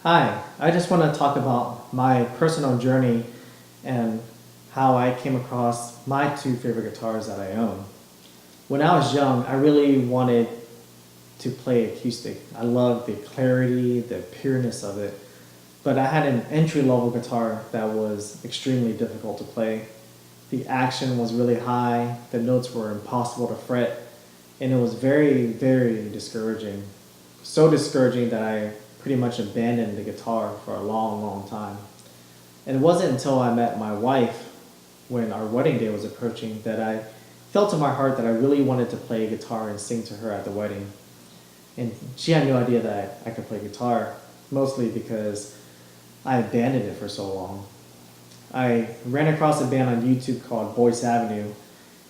Hi, I just want to talk about my personal journey and how I came across my two favorite guitars that I own. When I was young, I really wanted to play acoustic. I loved the clarity, the pureness of it, but I had an entry-level guitar that was extremely difficult to play. The action was really high, the notes were impossible to fret, and it was very, very discouraging. So discouraging that I pretty much abandoned the guitar for a long, long time. And it wasn't until I met my wife when our wedding day was approaching that I felt in my heart that I really wanted to play guitar and sing to her at the wedding. And she had no idea that I could play guitar, mostly because I abandoned it for so long. I ran across a band on YouTube called Boyce Avenue,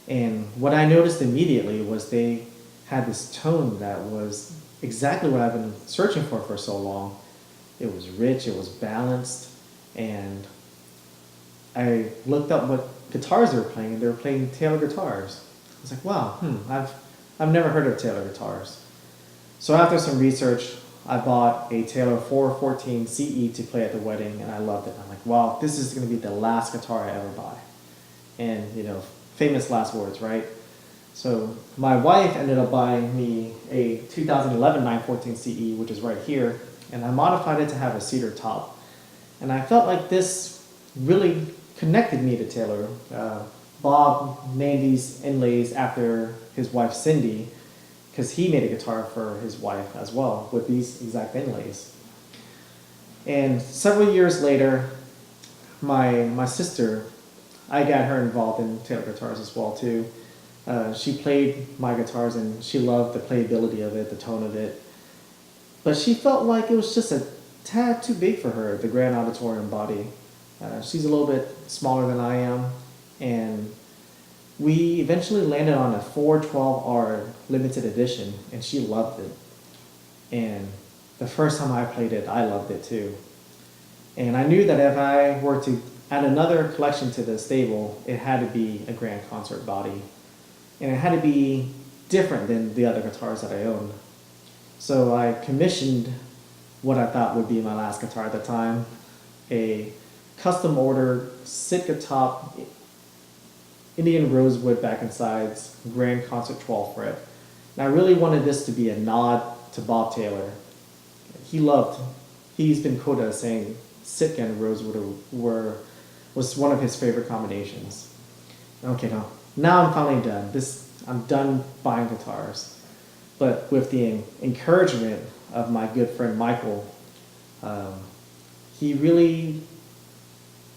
and what I noticed immediately was they had this tone that was exactly what I've been searching for so long. It was rich, it was balanced, and I looked up what guitars they were playing, and they were playing Taylor guitars. I was like, wow, I've never heard of Taylor guitars. So after some research, I bought a Taylor 414 CE to play at the wedding, and I loved it. I'm like, wow, this is going to be the last guitar I ever buy. And, famous last words, right? So my wife ended up buying me a 2011 914 CE, which is right here, and I modified it to have a cedar top. And I felt like this really connected me to Taylor. Bob named these inlays after his wife Cindy, because he made a guitar for his wife as well with these exact inlays. And several years later, my sister, I got her involved in Taylor guitars as well too. She played my guitars and she loved the playability of it, the tone of it. But she felt like it was just a tad too big for her, the Grand Auditorium body. She's a little bit smaller than I am, and we eventually landed on a 412R limited edition, and she loved it. And the first time I played it, I loved it too. And I knew that if I were to add another collection to the stable, it had to be a grand concert body. And it had to be different than the other guitars that I owned. So I commissioned what I thought would be my last guitar at the time, a custom ordered Sitka top Indian rosewood back and sides, Grand Concert 12 fret. And I really wanted this to be a nod to Bob Taylor. He's been quoted as saying Sitka and rosewood was one of his favorite combinations. Okay, now I'm finally done. I'm done buying guitars. But with the encouragement of my good friend Michael, he really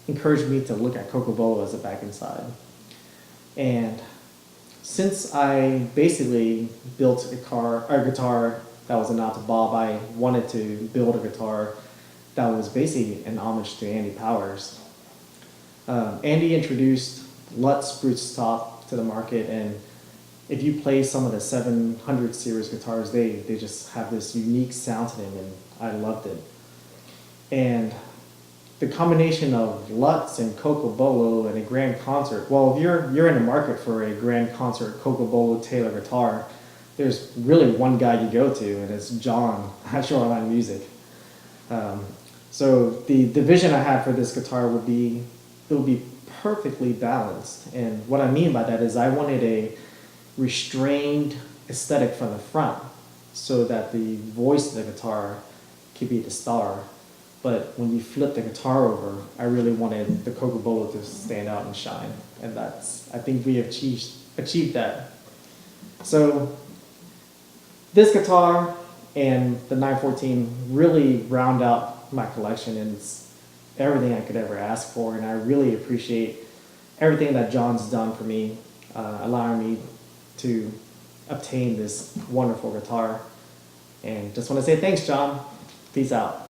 encouraged me to look at Cocobolo as a back and side. And since I basically built a guitar that was a nod to Bob, I wanted to build a guitar that was basically an homage to Andy Powers. Andy introduced Lutz Spruce top to the market, and if you play some of the 700 series guitars, they just have this unique sound to them, and I loved it. And the combination of Lutz and Cocobolo and a grand concert, well, if you're in the market for a grand concert Cocobolo Taylor guitar, there's really one guy you go to, and it's John at Shoreline Music. So the vision I had for this guitar would be perfectly balanced. And what I mean by that is I wanted a restrained aesthetic from the front so that the voice of the guitar could be the star. But when you flip the guitar over, I really wanted the Cocobolo to stand out and shine. And I think we have achieved that. So this guitar and the 914 really round out my collection, and it's everything I could ever ask for. And I really appreciate everything that John's done for me, allowing me to obtain this wonderful guitar. And just want to say thanks, John. Peace out.